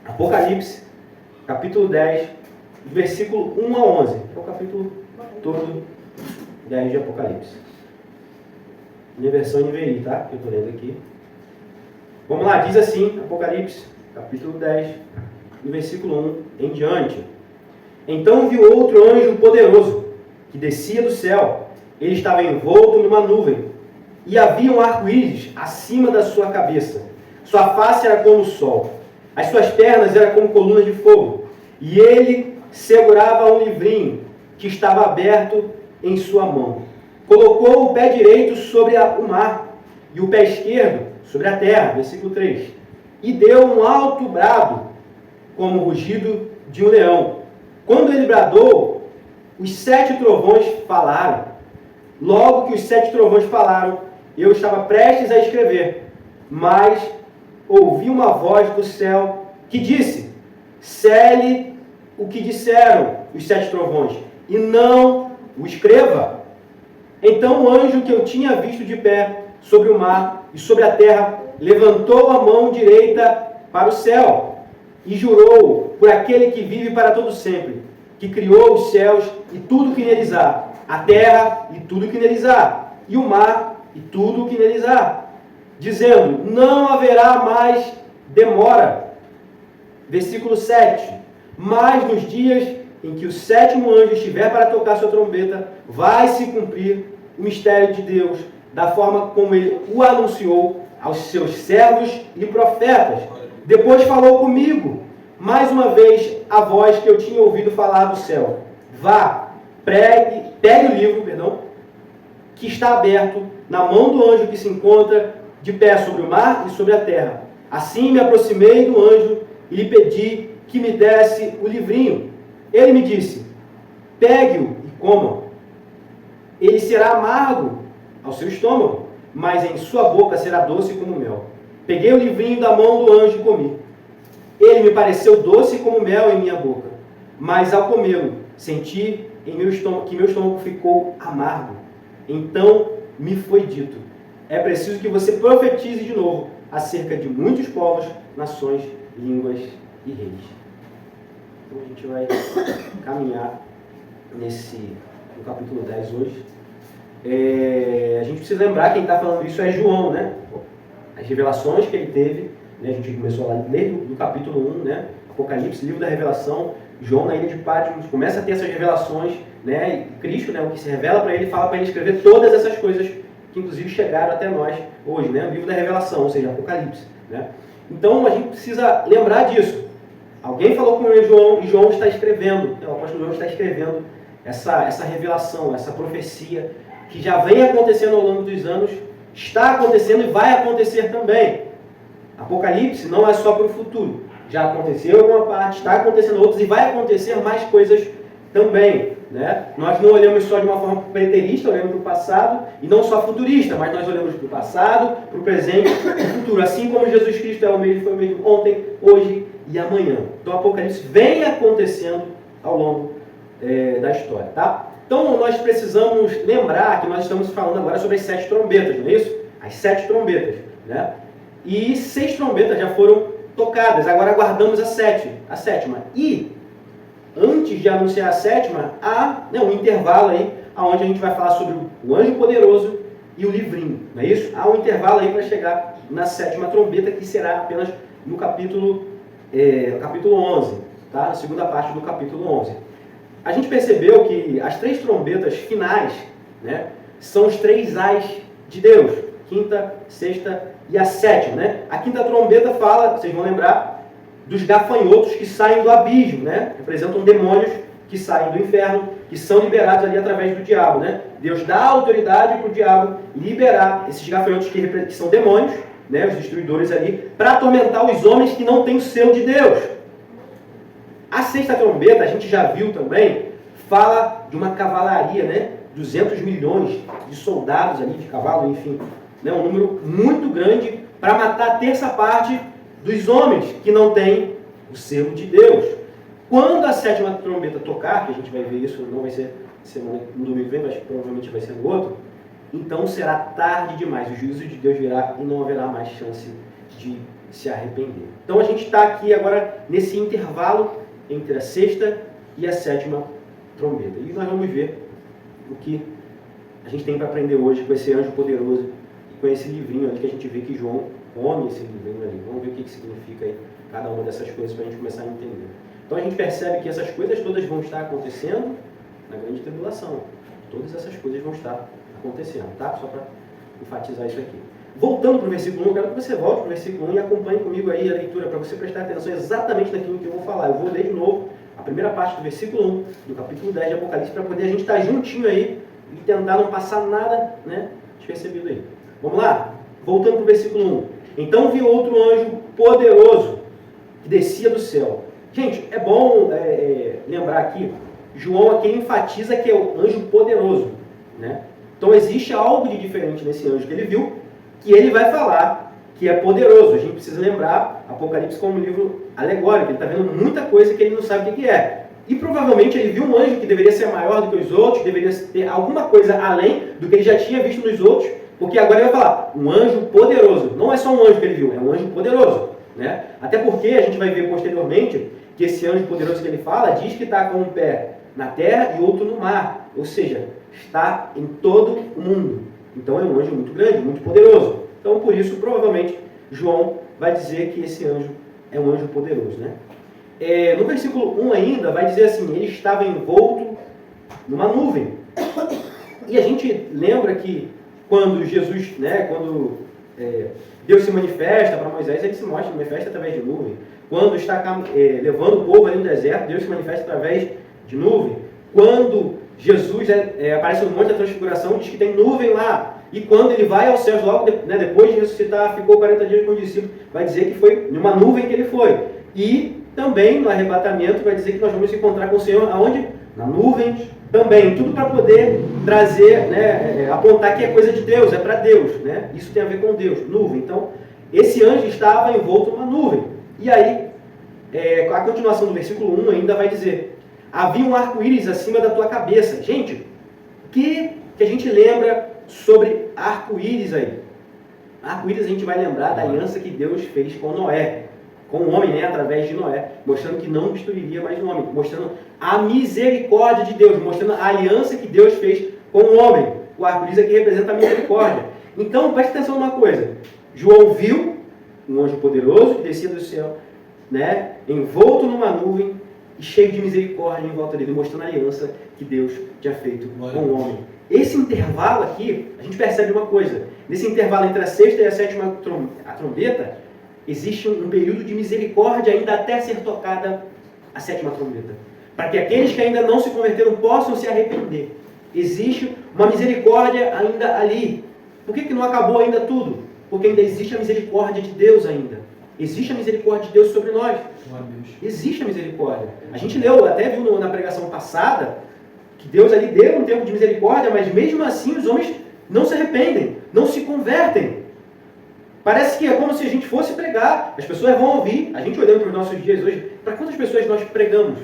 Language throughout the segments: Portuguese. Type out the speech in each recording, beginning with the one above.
Apocalipse, capítulo 10, versículo 1 a 11. É o capítulo todo 10 de Apocalipse. Minha versão NVI, tá? Que eu estou lendo aqui. Vamos lá, diz assim, Apocalipse, capítulo 10, do versículo 1 em diante. Então vi outro anjo poderoso, que descia do céu. Ele estava envolto numa nuvem, e havia um arco-íris acima da sua cabeça. Sua face era como o sol, as suas pernas eram como colunas de fogo, e ele segurava um livrinho que estava aberto em sua mão. Colocou o pé direito sobre o mar, e o pé esquerdo sobre a terra, versículo 3. E deu um alto brado, como o rugido de um leão. Quando ele bradou, os 7 trovões falaram. Logo que os 7 trovões falaram, eu estava prestes a escrever, mas ouvi uma voz do céu que disse: cele o que disseram os 7 trovões, e não o escreva. Então o anjo que eu tinha visto de pé sobre o mar e sobre a terra levantou a mão direita para o céu e jurou por aquele que vive para todo sempre, que criou os céus e tudo que neles há, a terra e tudo que neles há, e o mar e tudo que neles há, dizendo: não haverá mais demora. Versículo 7. Mas nos dias em que o 7º anjo estiver para tocar sua trombeta, vai se cumprir o mistério de Deus, da forma como ele o anunciou aos seus servos e profetas. Depois falou comigo, mais uma vez, a voz que eu tinha ouvido falar do céu: vá, pegue o livro, que está aberto na mão do anjo que se encontra de pé sobre o mar e sobre a terra. Assim me aproximei do anjo e lhe pedi que me desse o livrinho. Ele me disse: pegue-o e coma. Ele será amargo ao seu estômago, mas em sua boca será doce como mel. Peguei o livrinho da mão do anjo e comi. Ele me pareceu doce como mel em minha boca, mas ao comê-lo senti em meu estômago, que meu estômago ficou amargo. Então me foi dito: é preciso que você profetize de novo acerca de muitos povos, nações, línguas e reis. Então a gente vai caminhar no capítulo 10 hoje. A gente precisa lembrar, quem está falando isso é João, né? As revelações que ele teve, né? A gente começou lá desde o capítulo 1, né? Apocalipse, livro da revelação. João, na ilha de Patmos, começa a ter essas revelações, né? E Cristo, né? O que se revela para ele, fala para ele escrever todas essas coisas que inclusive chegaram até nós hoje, né? O livro da revelação, ou seja, Apocalipse, né? Então a gente precisa lembrar disso. Alguém falou com João e João está escrevendo, o apóstolo João está escrevendo essa revelação, essa profecia que já vem acontecendo ao longo dos anos, está acontecendo e vai acontecer também. Apocalipse não é só para o futuro. Já aconteceu uma parte, está acontecendo outras e vai acontecer mais coisas também, né? Nós não olhamos só de uma forma preterista, olhamos para o passado, e não só futurista, mas nós olhamos para o passado, para o presente e para o futuro. Assim como Jesus Cristo é o mesmo, foi o mesmo ontem, hoje e amanhã. Então o Apocalipse vem acontecendo ao longo da história, tá? Então nós precisamos lembrar que nós estamos falando agora sobre as 7 trombetas, não é isso? As 7 trombetas, né? E 6 trombetas já foram tocadas, agora aguardamos a sétima. E antes de anunciar a 7ª, há um intervalo aí, onde a gente vai falar sobre o anjo poderoso e o livrinho, não é isso? Há um intervalo aí para chegar na 7ª trombeta, que será apenas no capítulo 11, tá? Na segunda parte do capítulo 11. A gente percebeu que as 3 trombetas finais, né, são os 3 ais de Deus, 5ª, 6ª e a 7ª, né? A 5ª trombeta fala, vocês vão lembrar, dos gafanhotos que saem do abismo, né? Representam demônios que saem do inferno, que são liberados ali através do diabo, né? Deus dá autoridade para o diabo liberar esses gafanhotos que são demônios, né? Os destruidores ali, para atormentar os homens que não têm o selo de Deus. A 6ª trombeta, a gente já viu também, fala de uma cavalaria, né? 200 milhões de soldados ali, de cavalo, enfim, né? Um número muito grande para matar a terça parte dos homens que não têm o selo de Deus. Quando a 7ª trombeta tocar, que a gente vai ver isso, não vai ser no domingo que vem, mas provavelmente vai ser no outro, então será tarde demais, o juízo de Deus virá e não haverá mais chance de se arrepender. Então a gente está aqui agora nesse intervalo entre a sexta e a sétima trombeta. E nós vamos ver o que a gente tem para aprender hoje com esse anjo poderoso e com esse livrinho ali que a gente vê que João come esse livrinho ali. Vamos ver o que significa aí cada uma dessas coisas para a gente começar a entender. Então a gente percebe que essas coisas todas vão estar acontecendo na grande tribulação. Todas essas coisas vão estar acontecendo, tá? Só para enfatizar isso aqui. Voltando para o versículo 1, eu quero que você volte para o versículo 1 e acompanhe comigo aí a leitura, para você prestar atenção exatamente naquilo que eu vou falar. Eu vou ler de novo a primeira parte do versículo 1, do capítulo 10 de Apocalipse, para poder a gente estar juntinho aí e tentar não passar nada, né, despercebido aí. Vamos lá? Voltando para o versículo 1. Então vi outro anjo poderoso que descia do céu. Gente, é bom lembrar aqui, João aqui enfatiza que é o anjo poderoso, né? Então existe algo de diferente nesse anjo que ele viu, que ele vai falar que é poderoso. A gente precisa lembrar Apocalipse como um livro alegórico. Ele está vendo muita coisa que ele não sabe o que é. E provavelmente ele viu um anjo que deveria ser maior do que os outros, deveria ter alguma coisa além do que ele já tinha visto nos outros, porque agora ele vai falar, um anjo poderoso. Não é só um anjo que ele viu, é um anjo poderoso, né? Até porque a gente vai ver posteriormente que esse anjo poderoso que ele fala diz que está com um pé na terra e outro no mar. Ou seja, está em todo o mundo. Então é um anjo muito grande, muito poderoso. Então por isso, provavelmente, João vai dizer que esse anjo é um anjo poderoso, né? No versículo 1 ainda, vai dizer assim, ele estava envolto numa nuvem. E a gente lembra que quando Jesus, né, quando Deus se manifesta para Moisés, ele se manifesta através de nuvem. Quando está levando o povo ali no deserto, Deus se manifesta através de nuvem. Quando Jesus aparece no Monte da Transfiguração, diz que tem nuvem lá. E quando ele vai aos céus, logo depois de ressuscitar, ficou 40 dias com os discípulos, vai dizer que foi numa nuvem que ele foi. E também no arrebatamento vai dizer que nós vamos nos encontrar com o Senhor aonde? Na nuvem também. Tudo para poder trazer, né, apontar que é coisa de Deus, é para Deus, né? Isso tem a ver com Deus, nuvem. Então, esse anjo estava envolto numa nuvem. E aí, a continuação do versículo 1 ainda vai dizer, havia um arco-íris acima da tua cabeça. Gente, o que a gente lembra sobre arco-íris aí? Arco-íris a gente vai lembrar da aliança que Deus fez com Noé, com o homem, né, através de Noé, mostrando que não destruiria mais o homem, mostrando a misericórdia de Deus, mostrando a aliança que Deus fez com o homem. O arco-íris aqui representa a misericórdia. Então, preste atenção numa coisa. João viu um anjo poderoso que descia do céu, né, envolto numa nuvem e cheio de misericórdia em volta dele, mostrando a aliança que Deus tinha feito com o homem. Esse intervalo aqui, a gente percebe uma coisa. Nesse intervalo entre a sexta e a sétima trombeta, existe um período de misericórdia ainda até ser tocada a sétima trombeta. Para que aqueles que ainda não se converteram possam se arrepender. Existe uma misericórdia ainda ali. Por que não acabou ainda tudo? Porque ainda existe a misericórdia de Deus ainda. Existe a misericórdia de Deus sobre nós. Existe a misericórdia. A gente leu, até viu na pregação passada, que Deus ali deu um tempo de misericórdia, mas mesmo assim os homens não se arrependem, não se convertem. Parece que é como se a gente fosse pregar, as pessoas vão ouvir, a gente olhando para os nossos dias hoje, para quantas pessoas nós pregamos?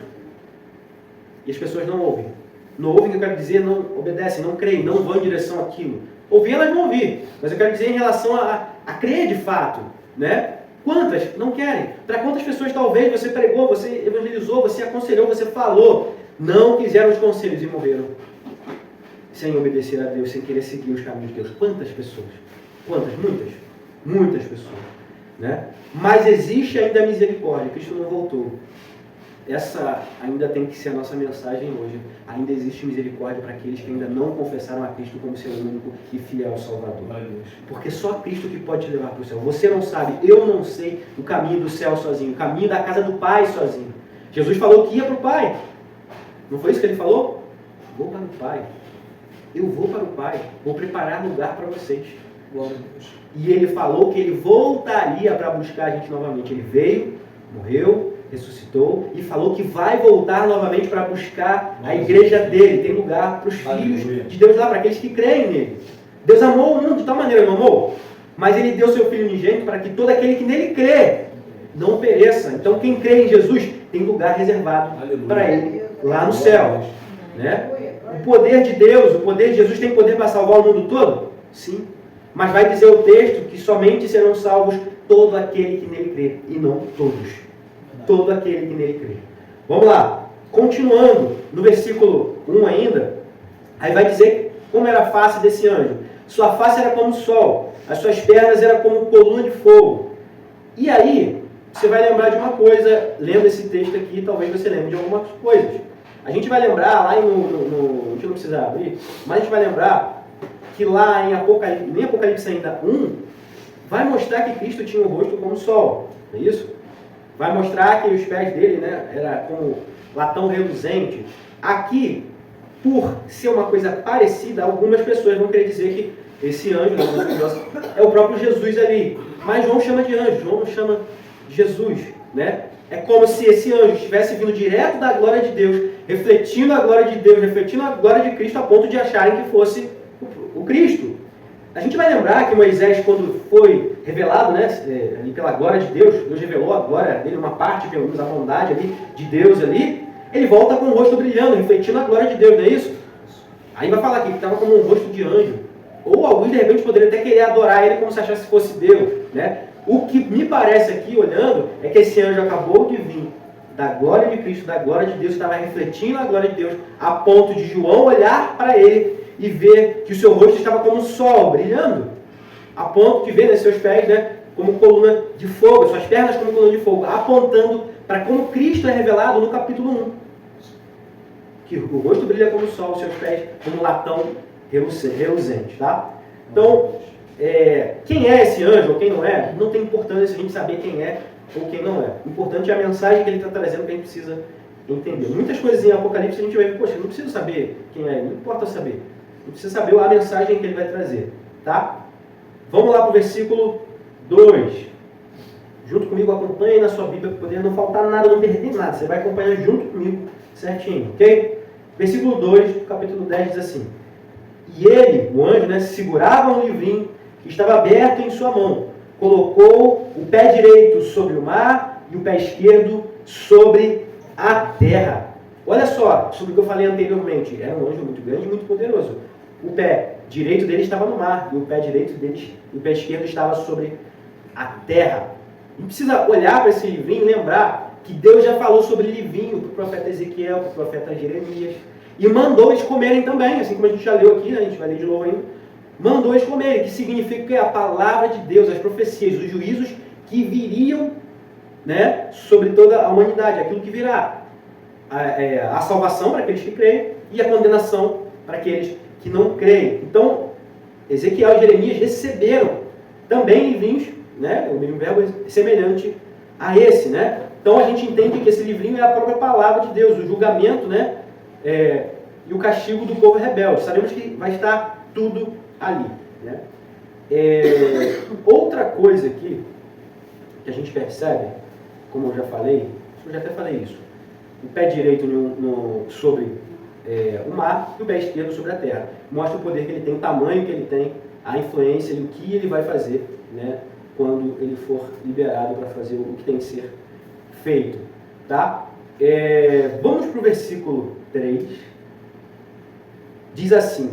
E as pessoas não ouvem. Não ouvem, que eu quero dizer, não obedecem, não creem, não vão em direção àquilo. Ouvir, elas vão ouvir, mas eu quero dizer em relação a crer de fato, né? Quantas não querem? Para quantas pessoas talvez você pregou, você evangelizou, você aconselhou, você falou, não quiseram os conselhos e morreram sem obedecer a Deus, sem querer seguir os caminhos de Deus? Quantas pessoas? Quantas? Muitas. Muitas pessoas, né? Mas existe ainda a misericórdia. Cristo não voltou. Essa ainda tem que ser a nossa mensagem hoje. Ainda existe misericórdia para aqueles que ainda não confessaram a Cristo como seu único e fiel Salvador. Porque só Cristo que pode te levar para o céu. Você não sabe, eu não sei o caminho do céu sozinho, o caminho da casa do Pai sozinho. Jesus falou que ia para o Pai. Não foi isso que ele falou? Vou para o Pai. Eu vou para o Pai. Vou preparar lugar para vocês. Glória a Deus. E ele falou que ele voltaria para buscar a gente novamente. Ele veio, morreu, ressuscitou e falou que vai voltar novamente para buscar a igreja dele. Tem lugar para os filhos de Deus lá, para aqueles que creem nele. Deus amou o mundo de tal maneira, não amou? Mas ele deu seu Filho unigênito para que todo aquele que nele crê não pereça. Então quem crê em Jesus tem lugar reservado para ele lá no céu. Né? O poder de Deus, o poder de Jesus tem poder para salvar o mundo todo? Sim. Mas vai dizer o texto que somente serão salvos todo aquele que nele crê, e não todos. Todo aquele que nele crê. Vamos lá. Continuando, no versículo 1 ainda, aí vai dizer como era a face desse anjo. Sua face era como o sol, as suas pernas eram como coluna de fogo. E aí, você vai lembrar de uma coisa, lendo esse texto aqui, talvez você lembre de algumas coisas. A gente vai lembrar, lá a gente não precisa abrir, mas a gente vai lembrar que lá em Apocalipse ainda 1, vai mostrar que Cristo tinha o rosto como o sol, não é isso? Vai mostrar que os pés dele, né, era como latão reluzente. Aqui, por ser uma coisa parecida, algumas pessoas vão querer dizer que esse anjo é o próprio Jesus ali. Mas João chama de anjo, João não chama de Jesus, né? É como se esse anjo estivesse vindo direto da glória de Deus, refletindo a glória de Deus, refletindo a glória de Cristo, a ponto de acharem que fosse o Cristo. A gente vai lembrar que Moisés, quando foi revelado, né, ali pela glória de Deus, Deus revelou a glória dele, uma parte, pelo menos a bondade ali, de Deus ali, ele volta com o rosto brilhando, refletindo a glória de Deus, não é isso? Aí vai falar aqui que estava como um rosto de anjo. Ou alguns, de repente, poderiam até querer adorar ele como se achasse que fosse Deus, né? O que me parece aqui, olhando, é que esse anjo acabou de vir da glória de Cristo, da glória de Deus, estava refletindo a glória de Deus, a ponto de João olhar para ele e ver que o seu rosto estava como um sol, brilhando, a ponto de ver, né, seus pés, né, como coluna de fogo, suas pernas como coluna de fogo, apontando para como Cristo é revelado no capítulo 1. Que o rosto brilha como o sol, seus pés como latão reluzente, tá? Então, quem é esse anjo ou quem não é, não tem importância a gente saber quem é ou quem não é. O importante é a mensagem que ele está trazendo que a gente precisa entender. Muitas coisas em Apocalipse a gente vai ver, poxa, não precisa saber quem é, não importa saber. Não precisa saber a mensagem que ele vai trazer, tá? Vamos lá para o versículo 2. Junto comigo, acompanhe na sua Bíblia, para poder não faltar nada, não perder nada. Você vai acompanhar junto comigo certinho, ok? Versículo 2 do capítulo 10 diz assim: E ele, o anjo, né, segurava um livrinho que estava aberto em sua mão. Colocou o pé direito sobre o mar e o pé esquerdo sobre a terra. Olha só, sobre o que eu falei anteriormente. Era um anjo muito grande e muito poderoso. O pé direito dele estava no mar e o pé esquerdo estava sobre a terra. Não precisa olhar para esse livrinho e lembrar que Deus já falou sobre livrinho para o profeta Ezequiel, para o profeta Jeremias. E mandou eles comerem também, assim como a gente já leu aqui, né? A gente vai ler de novo ainda. Mandou eles comerem, que significa que é a palavra de Deus, as profecias, os juízos que viriam, né, sobre toda a humanidade, aquilo que virá. A salvação para aqueles que creem e a condenação para aqueles que não creem. Então, Ezequiel e Jeremias receberam também livrinhos, né, o mesmo verbo semelhante a esse, né? Então a gente entende que esse livrinho é a própria palavra de Deus, o julgamento, né, e o castigo do povo rebelde. Sabemos que vai estar tudo ali, né? Outra coisa aqui que a gente percebe, como eu já falei, eu já até falei isso, o pé direito sobre o mar e o pé esquerdo sobre a terra. Mostra o poder que ele tem, o tamanho que ele tem, a influência e o que ele vai fazer, né, quando ele for liberado para fazer o que tem que ser feito. Tá? Vamos para o versículo 3. Diz assim,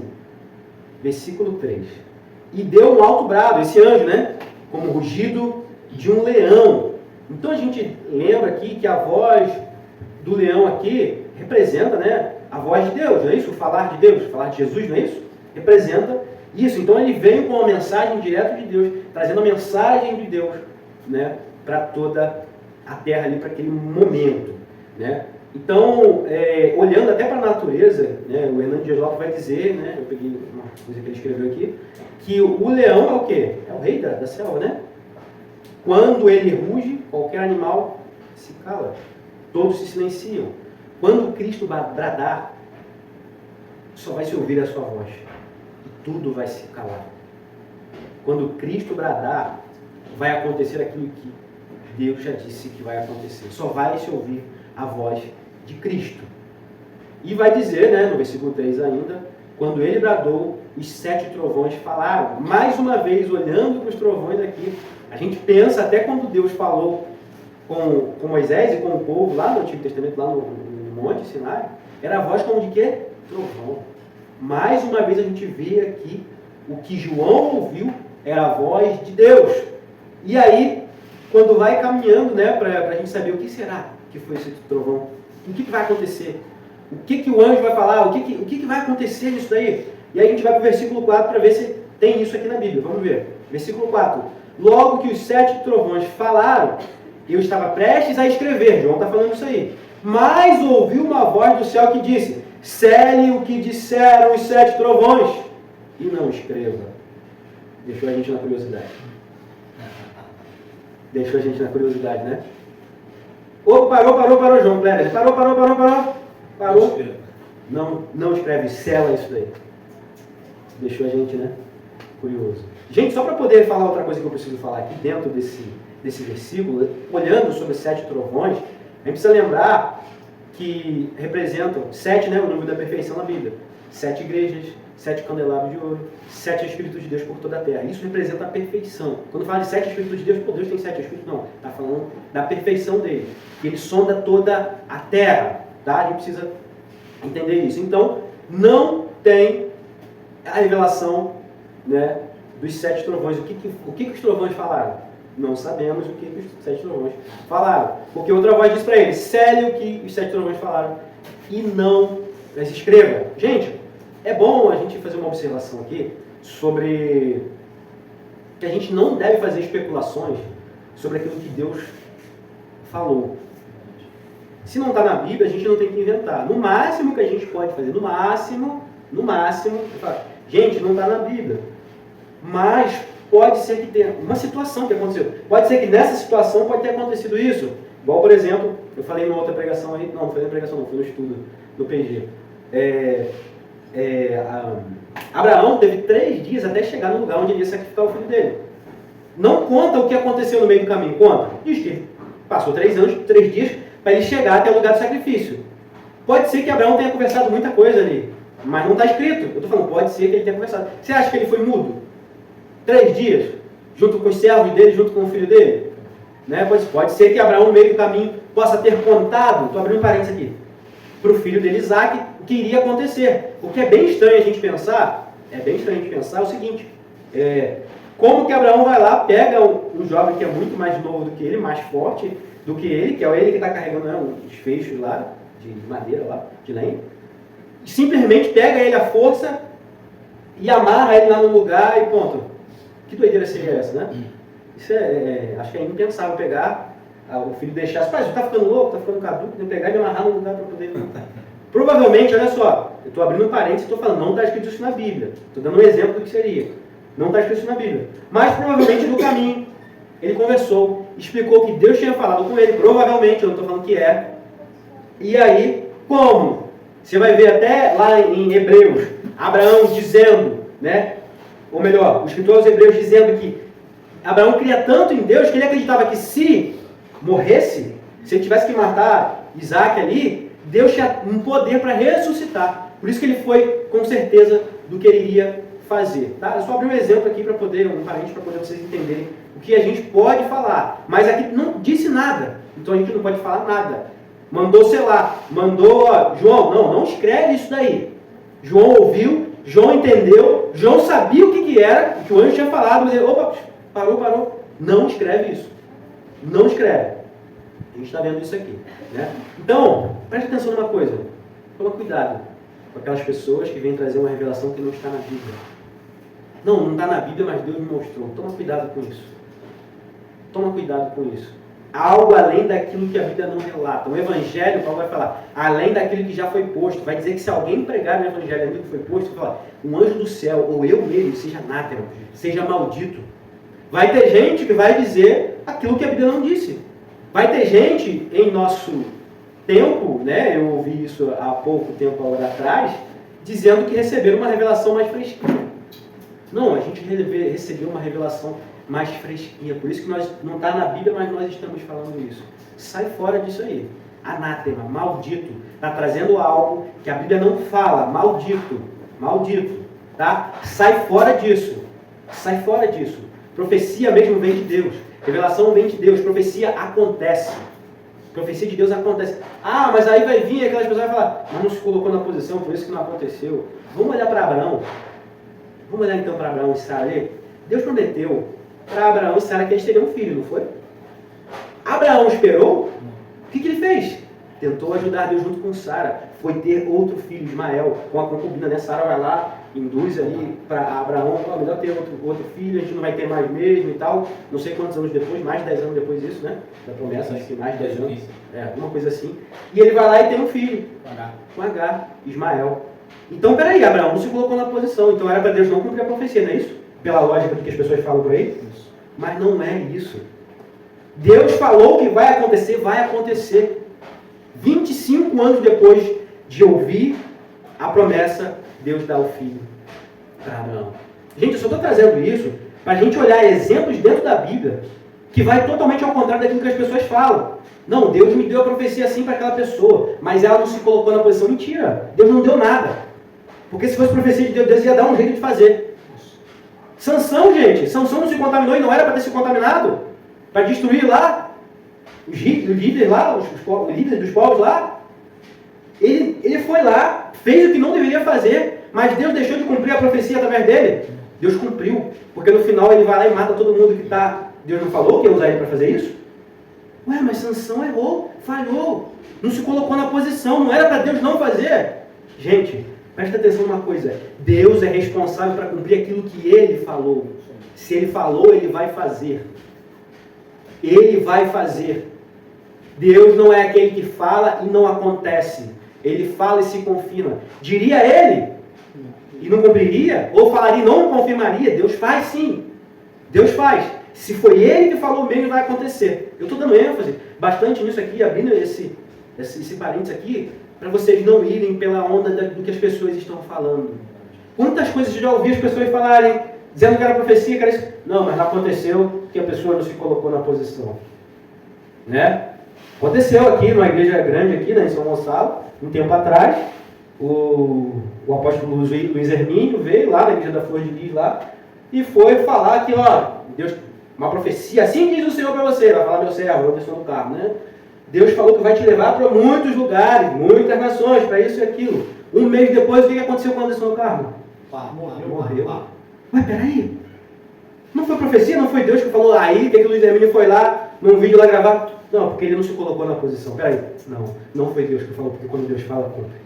versículo 3. E deu um alto brado, esse anjo, né, como o rugido de um leão. Então a gente lembra aqui que a voz do leão aqui representa, né, a voz de Deus, não é isso? O falar de Deus, o falar de Jesus, não é isso? Representa isso. Então ele veio com uma mensagem direta de Deus, trazendo a mensagem de Deus, né, para toda a terra ali, para aquele momento, né? Então, olhando até para a natureza, né, o Hernando Dias Lopes vai dizer, né, eu peguei uma coisa que ele escreveu aqui, que o leão é o quê? É o rei da selva, né? Quando ele ruge, qualquer animal se cala. Todos se silenciam. Quando Cristo bradar, só vai se ouvir a sua voz. E tudo vai se calar. Quando Cristo bradar, vai acontecer aquilo que Deus já disse que vai acontecer. Só vai se ouvir a voz de Cristo. E vai dizer, né, no versículo 3 ainda, quando ele bradou, os 7 trovões falaram. Mais uma vez, olhando para os trovões aqui, a gente pensa até quando Deus falou com Moisés e com o povo lá no Antigo Testamento, lá no Monte Sinai, era a voz como de quê? Trovão. Mais uma vez a gente vê aqui o que João ouviu era a voz de Deus. E aí quando vai caminhando, né, para a gente saber o que será que foi esse trovão, o que vai acontecer, o que o anjo vai falar, o que vai acontecer nisso daí. E aí a gente vai para o versículo 4 para ver se tem isso aqui na Bíblia. Vamos ver. Versículo 4. Logo que os 7 trovões falaram, eu estava prestes a escrever. João está falando isso aí. Mas ouvi uma voz do céu que disse: cele o que disseram os 7 trovões e não escreva. Deixou a gente na curiosidade. Deixou a gente na curiosidade, né? Opa, parou, João Kleber. Parou. Não escreve, sela isso daí. Deixou a gente, né, curioso. Gente, só para poder falar outra coisa que eu preciso falar aqui dentro desse versículo, olhando sobre 7 trovões, a gente precisa lembrar que representam 7, né, o número da perfeição na Bíblia. 7 igrejas, 7 candelabros de ouro, 7 Espíritos de Deus por toda a terra. Isso representa a perfeição. Quando fala de 7 Espíritos de Deus, pô, Deus tem 7 Espíritos? Não. Está falando da perfeição dele. Ele sonda toda a terra. Tá? A gente precisa entender isso. Então, não tem a revelação, né, dos 7 trovões. O que os trovões falaram? Não sabemos o que os 7 trovões falaram. Porque outra voz diz para ele: cele o que os 7 trovões falaram e não as escreva. Gente, é bom a gente fazer uma observação aqui sobre que a gente não deve fazer especulações sobre aquilo que Deus falou. Se não está na Bíblia, a gente não tem que inventar. No máximo que a gente pode fazer, no máximo, gente, não está na Bíblia. Mas pode ser que tenha uma situação que aconteceu. Pode ser que nessa situação pode ter acontecido isso. Igual, por exemplo, eu falei numa outra pregação aí, não foi na pregação não, foi no estudo do PG. Abraão teve 3 dias até chegar no lugar onde ele ia sacrificar o filho dele. Não conta o que aconteceu no meio do caminho, conta. Diz que passou 3 dias para ele chegar até o lugar do sacrifício. Pode ser que Abraão tenha conversado muita coisa ali, mas não está escrito. Eu estou falando, pode ser que ele tenha conversado. Você acha que ele foi mudo? 3 dias, junto com os servos dele, junto com o filho dele? Né? Pode ser que Abraão, no meio do caminho, possa ter contado, estou abrindo um parênteses aqui, para o filho dele, Isaac, o que iria acontecer. O que é bem estranho a gente pensar, o seguinte, como que Abraão vai lá, pega um jovem que é muito mais novo do que ele, mais forte do que ele, que é ele que está carregando, né, os feixes lá, de madeira lá, de lenha, e simplesmente pega ele à força e amarra ele lá no lugar e ponto. Que doideira seria essa, né? Isso acho que é impensável pegar o filho e deixar, pai, você está ficando louco, está ficando caduco, tem que pegar e amarrar no lugar para poder... Provavelmente, olha só, eu estou abrindo um parênteses e estou falando, não está escrito isso na Bíblia. Estou dando um exemplo do que seria. Não está escrito isso na Bíblia. Mas provavelmente no caminho, ele conversou, explicou que Deus tinha falado com ele, provavelmente, eu não estou falando que é. E aí, como? Você vai ver até lá em Hebreus, Abraão dizendo, né? Ou melhor, o escritor aos Hebreus dizendo que Abraão cria tanto em Deus que ele acreditava que se morresse, se ele tivesse que matar Isaac ali, Deus tinha um poder para ressuscitar. Por isso que ele foi com certeza do que ele iria fazer. Tá? Eu só abri um exemplo aqui para poder, um parênteses para poder vocês entenderem o que a gente pode falar. Mas aqui não disse nada, então a gente não pode falar nada. Mandou selar, mandou, João, não escreve isso daí. João ouviu, João entendeu, João sabia o que era, o que o anjo tinha falado, mas ele, opa, parou. Não escreve isso. Não escreve. A gente está vendo isso aqui. Né? Então, preste atenção numa coisa. Toma cuidado com aquelas pessoas que vêm trazer uma revelação que não está na Bíblia. Não está na Bíblia, mas Deus me mostrou. Toma cuidado com isso. Toma cuidado com isso. Algo além daquilo que a Bíblia não relata. O Evangelho, Paulo vai falar, além daquilo que já foi posto. Vai dizer que se alguém pregar no Evangelho aquilo que foi posto, vai falar, um anjo do céu, ou eu mesmo, seja anátema, seja maldito. Vai ter gente que vai dizer aquilo que a Bíblia não disse. Vai ter gente em nosso tempo, né, eu ouvi isso há pouco tempo agora atrás, dizendo que receberam uma revelação mais fresquinha. Não, a gente recebeu uma revelação mais fresquinha. Por isso que nós não está na Bíblia, mas nós estamos falando isso. Sai fora disso aí. Anátema, maldito. Está trazendo algo que a Bíblia não fala. Maldito. Tá? Sai fora disso. Profecia mesmo vem de Deus. Revelação vem de Deus. Profecia acontece. Profecia de Deus acontece. Ah, mas aí vai vir aquelas pessoas que vão falar, mas não se colocou na posição, por isso que não aconteceu. Vamos olhar para Abraão. Vamos olhar então para Abraão e Sara ali. Deus prometeu para Abraão e Sara que eles teriam um filho, não foi? Abraão esperou, o que ele fez? Tentou ajudar Deus junto com Sara. Foi ter outro filho, Ismael, com a concubina, né? Sara vai lá, induz ali para Abraão, melhor ter outro filho, a gente não vai ter mais mesmo e tal. Não sei quantos anos depois, mais de 10 anos depois disso, né? Da promessa, acho que mais de 10 anos. Alguma coisa assim. E ele vai lá e tem um filho, com Agar, Ismael. Então, peraí, Abraão não se colocou na posição, então era para Deus não cumprir a profecia, não é isso? Pela lógica do que as pessoas falam por aí? Isso. Mas não é isso. Deus falou que vai acontecer, vai acontecer. 25 anos depois de ouvir a promessa, Deus dá o filho para Abraão. Gente, eu só estou trazendo isso para a gente olhar exemplos dentro da Bíblia que vai totalmente ao contrário daquilo que as pessoas falam. Não, Deus me deu a profecia assim para aquela pessoa, mas ela não se colocou na posição. Mentira, Deus não deu nada. Porque se fosse profecia de Deus, Deus ia dar um jeito de fazer. Sansão, gente, Sansão não se contaminou e não era para ter se contaminado, para destruir lá os líderes lá, os líderes dos povos lá. Ele foi lá, fez o que não deveria fazer, mas Deus deixou de cumprir a profecia através dele. Deus cumpriu, porque no final ele vai lá e mata todo mundo que está... Deus não falou que ia usar ele para fazer isso? Ué, mas Sansão errou, falhou, não se colocou na posição, não era para Deus não fazer. Gente, presta atenção numa coisa, Deus é responsável para cumprir aquilo que Ele falou. Se Ele falou, Ele vai fazer. Ele vai fazer. Deus não é aquele que fala e não acontece. Ele fala e se confirma. Diria Ele e não cumpriria? Ou falaria e não confirmaria? Deus faz sim. Deus faz. Se foi Ele que falou mesmo, vai acontecer. Eu estou dando ênfase bastante nisso aqui, abrindo esse parênteses aqui, para vocês não irem pela onda do que as pessoas estão falando. Quantas coisas eu já ouvi as pessoas falarem, dizendo que era profecia, que era isso. Não, mas não aconteceu que a pessoa não se colocou na posição. Né? Aconteceu aqui, numa igreja grande aqui, né, em São Gonçalo, um tempo atrás, o apóstolo Luiz Hermínio veio lá na igreja da Flor de Lis lá, e foi falar que, ó, Deus, uma profecia, assim diz o Senhor para você, vai falar meu servo, eu pessoa do carro, né? Deus falou que vai te levar para muitos lugares, muitas nações, para isso e aquilo. Um mês depois, o que aconteceu com Anderson Carmo? Morreu. Ué, peraí. Não foi profecia? Não foi Deus que falou aí, que o Luiz Hermínio foi lá, num vídeo lá gravar? Não, porque ele não se colocou na posição. Peraí. Não foi Deus que falou, porque quando Deus fala, cumpre.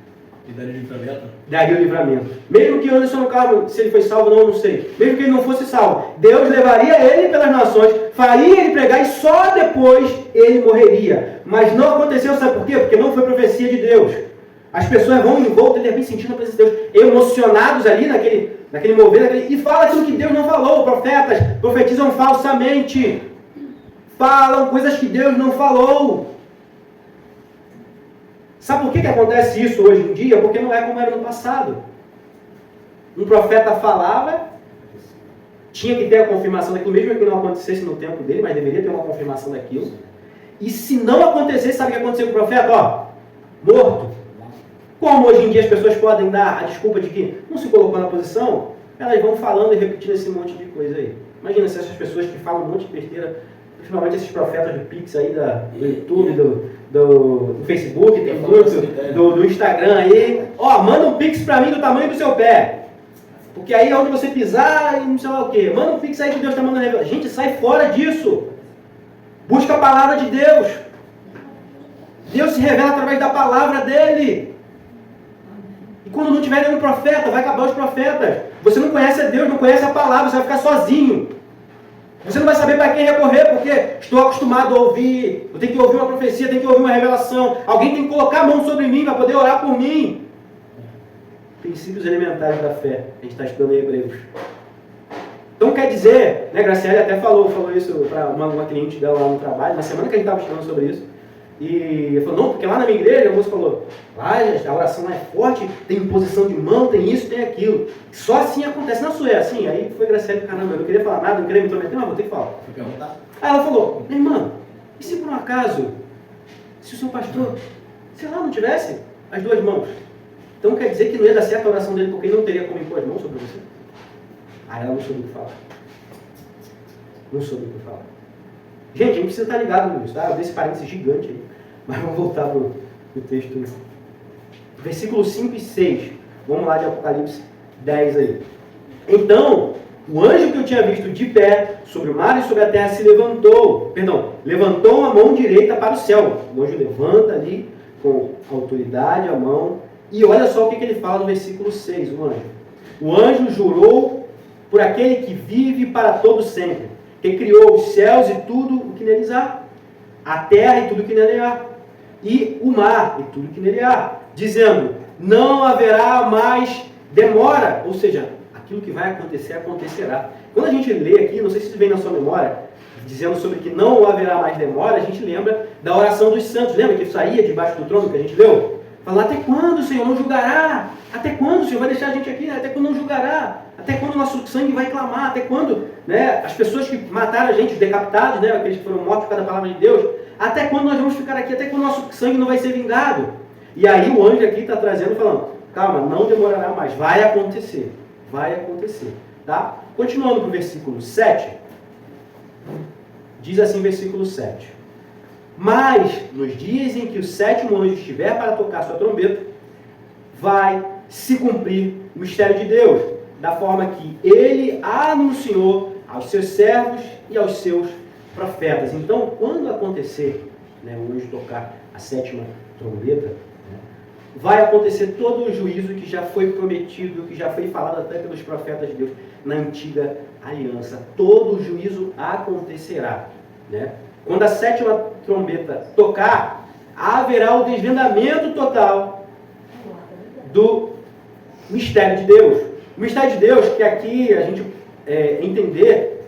E daria livramento? Daria o livramento. Mesmo que Anderson Carmo, se ele foi salvo ou não, não sei. Mesmo que ele não fosse salvo, Deus levaria ele pelas nações, faria ele pregar e só depois ele morreria. Mas não aconteceu, sabe por quê? Porque não foi profecia de Deus. As pessoas vão em volta, de repente, sentindo a presença de Deus, emocionados ali naquele mover, e fala aquilo que Deus não falou. Profetas profetizam falsamente. Falam coisas que Deus não falou. Sabe por que acontece isso hoje em dia? Porque não é como era no passado. Um profeta falava, tinha que ter a confirmação daquilo, mesmo que não acontecesse no tempo dele, mas deveria ter uma confirmação daquilo. E se não acontecesse, sabe o que aconteceu com o profeta? Ó, morto. Como hoje em dia as pessoas podem dar a desculpa de que não se colocou na posição, elas vão falando e repetindo esse monte de coisa aí. Imagina se essas pessoas que falam um monte de besteira, principalmente esses profetas do Pix aí, do YouTube, do Facebook, tem muito, do Instagram aí. Ó, manda um Pix pra mim do tamanho do seu pé. Porque aí é onde você pisar e não sei lá o quê. Manda um Pix aí que Deus está mandando revelar. Gente, sai fora disso. Busca a palavra de Deus. Deus se revela através da palavra dele. E quando não tiver nenhum profeta, vai acabar os profetas. Você não conhece a Deus, não conhece a palavra, você vai ficar sozinho. Você não vai saber para quem recorrer, porque estou acostumado a ouvir. Eu tenho que ouvir uma profecia, tenho que ouvir uma revelação. Alguém tem que colocar a mão sobre mim para poder orar por mim. Princípios elementares da fé. A gente está estudando em Hebreus. Então quer dizer, né, Graciela até falou isso para uma cliente dela lá no trabalho, na semana que a gente estava estudando sobre isso. E ele falou, não, porque lá na minha igreja, a moça falou, lá a oração é forte, tem imposição de mão, tem isso, tem aquilo. Só assim acontece. Na sua é assim. Aí foi Graciela, caramba, eu não queria falar nada, não queria me intrometer, mas vou ter que falar. Aí ela falou, minha irmã, e se por um acaso, se o seu pastor, sei lá, não tivesse as duas mãos? Então quer dizer que não ia dar certo a oração dele porque ele não teria como impor as mãos sobre você? Aí ela não soube o que falar. Não soube o que falar. Gente, a gente precisa estar ligado nisso, tá? Eu dei esse parênteses gigante aí. Mas vamos voltar para o texto. Versículos 5 e 6. Vamos lá de Apocalipse 10 aí. Então, O anjo que eu tinha visto de pé sobre o mar e sobre a terra se levantou, levantou a mão direita para o céu. O anjo levanta ali com autoridade a mão. E olha só o que ele fala no versículo 6, o anjo. O anjo jurou por aquele que vive para todo sempre, que criou os céus e tudo o que neles há, a terra e tudo o que nele há, e o mar e tudo o que nele há, dizendo, não haverá mais demora, ou seja, aquilo que vai acontecer, acontecerá. Quando a gente lê aqui, não sei se vem na sua memória, dizendo sobre que não haverá mais demora, a gente lembra da oração dos santos. Lembra que saía debaixo do trono que a gente leu? Falando, até quando o Senhor não julgará? Até quando o Senhor vai deixar a gente aqui? Até quando não julgará? Até quando o nosso sangue vai clamar? Até quando, né, as pessoas que mataram a gente, os decapitados, né, aqueles que foram mortos por causa da palavra de Deus, até quando nós vamos ficar aqui? Até quando o nosso sangue não vai ser vingado? E aí o anjo aqui está trazendo, falando, calma, não demorará mais, vai acontecer. Vai acontecer. Tá? Continuando para o versículo 7, diz assim, versículo 7. Mas, nos dias em que o sétimo anjo estiver para tocar sua trombeta, vai se cumprir o mistério de Deus, da forma que ele anunciou aos seus servos e aos seus profetas. Então, quando acontecer, né, o anjo tocar a sétima trombeta, né, vai acontecer todo o juízo que já foi prometido, que já foi falado até pelos profetas de Deus na antiga aliança. Todo o juízo acontecerá, né? Quando a sétima trombeta tocar, haverá o desvendamento total do mistério de Deus. O mistério de Deus, que aqui a gente entender,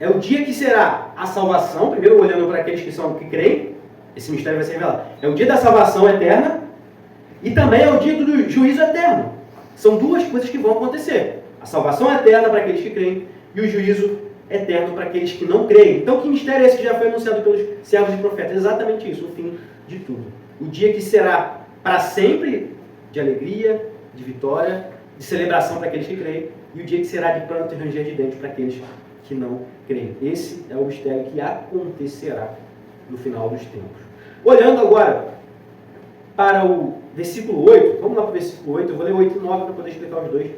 é o dia que será a salvação, primeiro olhando para aqueles que creem, esse mistério vai ser revelado. É o dia da salvação eterna e também é o dia do juízo eterno. São duas coisas que vão acontecer. A salvação eterna para aqueles que creem e o juízo eterno para aqueles que não creem. Então, que mistério é esse que já foi anunciado pelos servos e profetas? Exatamente isso, o fim de tudo. O dia que será para sempre de alegria, de vitória, de celebração para aqueles que creem, e o dia que será de pranto e ranger de dentes para aqueles que não creem. Esse é o mistério que acontecerá no final dos tempos. Olhando agora para o versículo 8, vamos lá para o versículo 8, eu vou ler 8 e 9 para poder explicar os dois,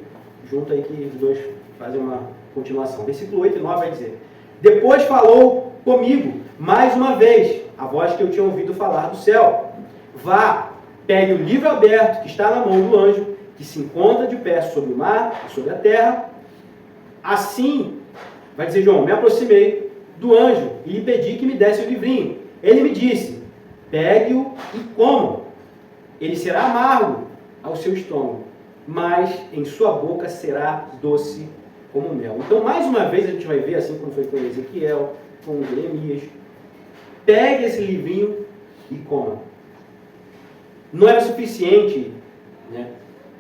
junto aí que os dois fazem uma continuação. Versículo 8 e 9 vai dizer, depois falou comigo, mais uma vez, a voz que eu tinha ouvido falar do céu, vá, pegue o livro aberto que está na mão do anjo, que se encontra de pé sobre o mar e sobre a terra. Assim, vai dizer João, me aproximei do anjo e lhe pedi que me desse o livrinho. Ele me disse, pegue-o e coma. Ele será amargo ao seu estômago, mas em sua boca será doce como mel. Então, mais uma vez, a gente vai ver, assim como foi com Ezequiel, com Jeremias, pegue esse livrinho e coma. Não era suficiente, né,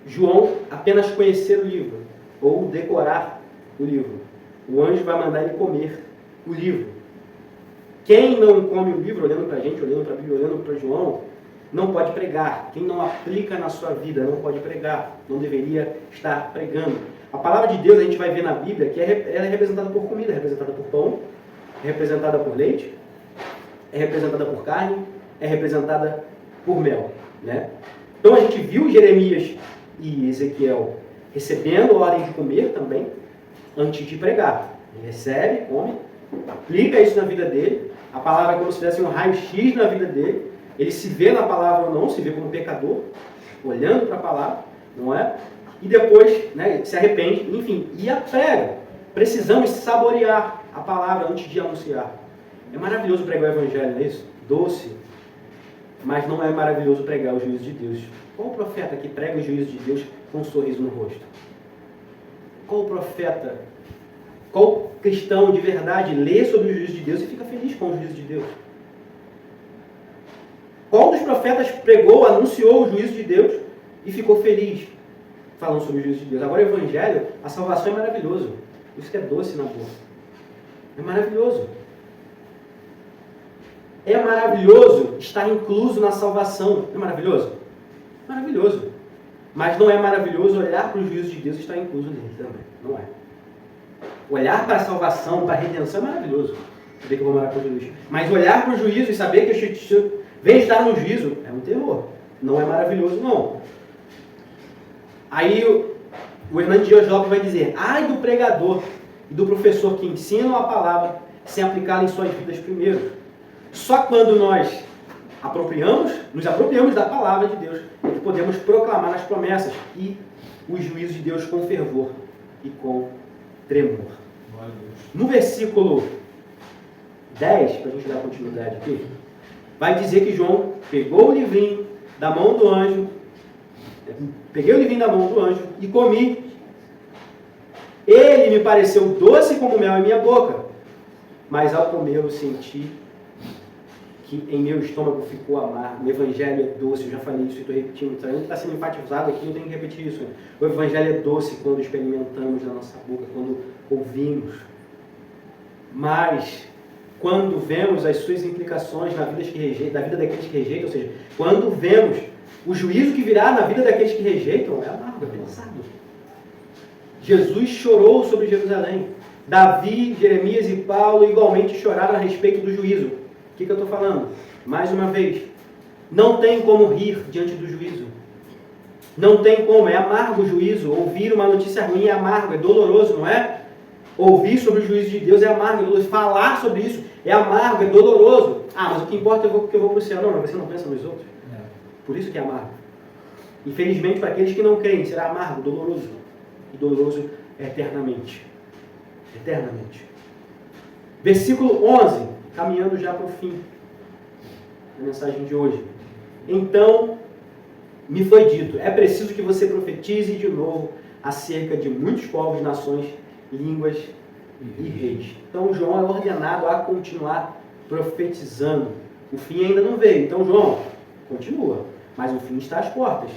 João apenas conhecer o livro, ou decorar o livro. O anjo vai mandar ele comer o livro. Quem não come o livro, olhando para a gente, olhando para a Bíblia, olhando para João, não pode pregar. Quem não aplica na sua vida não pode pregar. Não deveria estar pregando. A palavra de Deus, a gente vai ver na Bíblia que ela é representada por comida, é representada por pão, é representada por leite, é representada por carne, é representada por mel, né? Então a gente viu Jeremias e Ezequiel recebendo a ordem de comer também, antes de pregar. Ele recebe, come, aplica isso na vida dele. A palavra é como se fizesse um raio-x na vida dele. Ele se vê na palavra ou não, se vê como pecador, olhando para a palavra, não é? E depois, né, se arrepende, enfim, e a prega. Precisamos saborear a palavra antes de anunciar. É maravilhoso pregar o evangelho, não é isso? Doce. Mas não é maravilhoso pregar o juízo de Deus. Qual o profeta que prega o juízo de Deus com um sorriso no rosto? Qual profeta, qual cristão de verdade lê sobre o juízo de Deus e fica feliz com o juízo de Deus? Qual dos profetas pregou, anunciou o juízo de Deus e ficou feliz falando sobre o juízo de Deus? Agora o evangelho, a salvação é maravilhoso. Isso que é doce na boca. É maravilhoso. É maravilhoso estar incluso na salvação. É maravilhoso? Maravilhoso. Mas não é maravilhoso olhar para o juízo de Deus e estar incluso nele também. Não é. Olhar para a salvação, para a redenção é maravilhoso. Saber que eu vou morar com Jesus. Mas olhar para o juízo e saber que eu venho estar no juízo é um terror. Não é maravilhoso, não. Aí o Hernando Dias Lopes vai dizer: ai do pregador e do professor que ensinam a palavra sem aplicá-la em suas vidas primeiro. Só quando nós nos apropriamos da palavra de Deus, é que podemos proclamar as promessas e os juízos de Deus com fervor e com tremor. No versículo 10, para a gente dar continuidade aqui, vai dizer que João pegou o livrinho da mão do anjo, peguei o livrinho da mão do anjo e comi. Ele me pareceu doce como mel em minha boca, mas ao comer eu senti que em meu estômago ficou amargo. O evangelho é doce, eu já falei isso e estou repetindo, está sendo enfatizado aqui, eu tenho que repetir isso. O evangelho é doce quando experimentamos na nossa boca, quando ouvimos. Mas, quando vemos as suas implicações na vida daqueles que rejeitam, ou seja, quando vemos o juízo que virá na vida daqueles que rejeitam, é amargo, é pesado. Jesus chorou sobre Jerusalém. Davi, Jeremias e Paulo igualmente choraram a respeito do juízo. O que eu estou falando? Mais uma vez, não tem como rir diante do juízo. Não tem como, é amargo o juízo. Ouvir uma notícia ruim é amargo, é doloroso, não é? Ouvir sobre o juízo de Deus é amargo, é doloroso. Falar sobre isso é amargo, é doloroso. Ah, mas o que importa é que eu vou para o céu. Não, mas você não pensa nos outros. Por isso que é amargo. Infelizmente, para aqueles que não creem, será amargo, doloroso. E doloroso eternamente. Eternamente. Versículo 11, caminhando já para o fim da mensagem de hoje. Então, me foi dito, é preciso que você profetize de novo acerca de muitos povos, nações, línguas e reis. Então, João é ordenado a continuar profetizando. O fim ainda não veio. Então, João, continua. Mas o fim está às portas.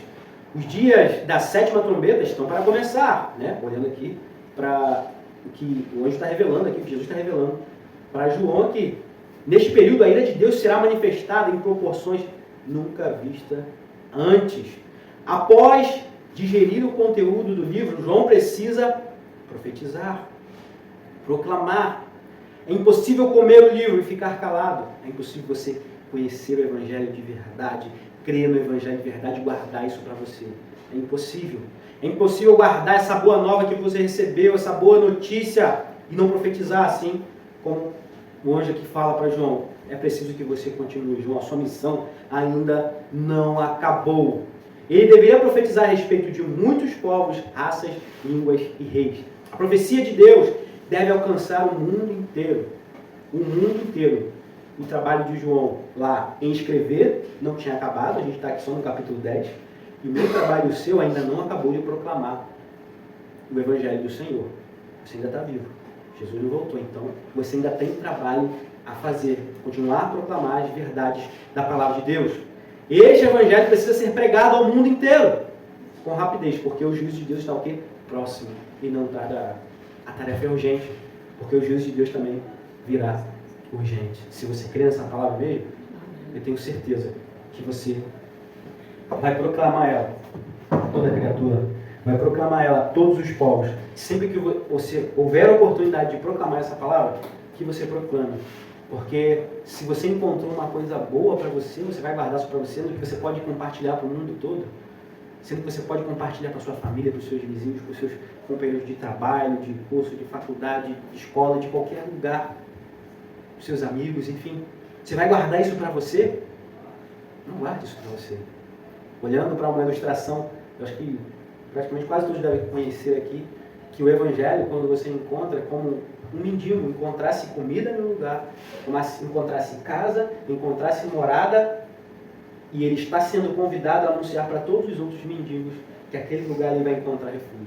Os dias da sétima trombeta estão para começar, né? Olhando aqui para o que o anjo está revelando aqui, o que Jesus está revelando para João aqui. Neste período, a ira de Deus será manifestada em proporções nunca vistas antes. Após digerir o conteúdo do livro, João precisa profetizar, proclamar. É impossível comer o livro e ficar calado. É impossível você conhecer o Evangelho de verdade, crer no Evangelho de verdade e guardar isso para você. É impossível. É impossível guardar essa boa nova que você recebeu, essa boa notícia, e não profetizar assim como o anjo aqui fala para João. É preciso que você continue, João. A sua missão ainda não acabou. Ele deveria profetizar a respeito de muitos povos, raças, línguas e reis. A profecia de Deus deve alcançar o mundo inteiro. O mundo inteiro. O trabalho de João lá em escrever não tinha acabado, a gente está aqui só no capítulo 10. E o meu trabalho, o seu, ainda não acabou de proclamar o Evangelho do Senhor. Você ainda está vivo. Jesus não voltou, então você ainda tem trabalho a fazer. Continuar a proclamar as verdades da palavra de Deus. Este Evangelho precisa ser pregado ao mundo inteiro, com rapidez, porque o juízo de Deus está o quê? Próximo, e não tardará. A tarefa é urgente, porque o juízo de Deus também virá urgente. Se você crê nessa palavra mesmo, eu tenho certeza que você vai proclamar ela a toda criatura, vai proclamar ela a todos os povos. Sempre que você houver a oportunidade de proclamar essa palavra, que você proclame. Porque se você encontrou uma coisa boa para você, você vai guardar isso para você, que você pode compartilhar para o mundo todo. Sendo que você pode compartilhar para a sua família, para os seus vizinhos, para os seus companheiros de trabalho, de curso, de faculdade, de escola, de qualquer lugar. Os seus amigos, enfim. Você vai guardar isso para você? Não guarde isso para você. Olhando para uma ilustração, eu acho que praticamente quase todos devem conhecer aqui, que o Evangelho, quando você encontra, é como um mendigo encontrasse comida no lugar, encontrasse casa, encontrasse morada, e ele está sendo convidado a anunciar para todos os outros mendigos que aquele lugar ele vai encontrar refúgio.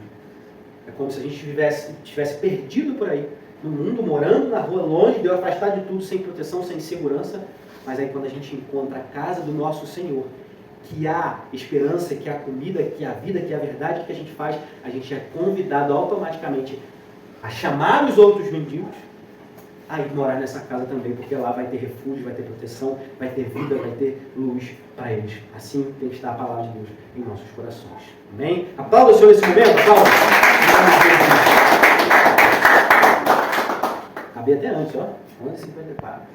É como se a gente estivesse perdido por aí, no mundo, morando na rua, longe, Deus afastado de tudo, sem proteção, sem segurança, mas aí quando a gente encontra a casa do nosso Senhor, que há esperança, que há comida, que há vida, que há verdade, o que a gente faz? A gente é convidado automaticamente a chamar os outros mendigos a ir morar nessa casa também, porque lá vai ter refúgio, vai ter proteção, vai ter vida, vai ter luz para eles. Assim tem que estar a palavra de Deus em nossos corações. Amém? Aplauda o Senhor nesse momento, aplauda. Acabei até antes, ó. 11h54.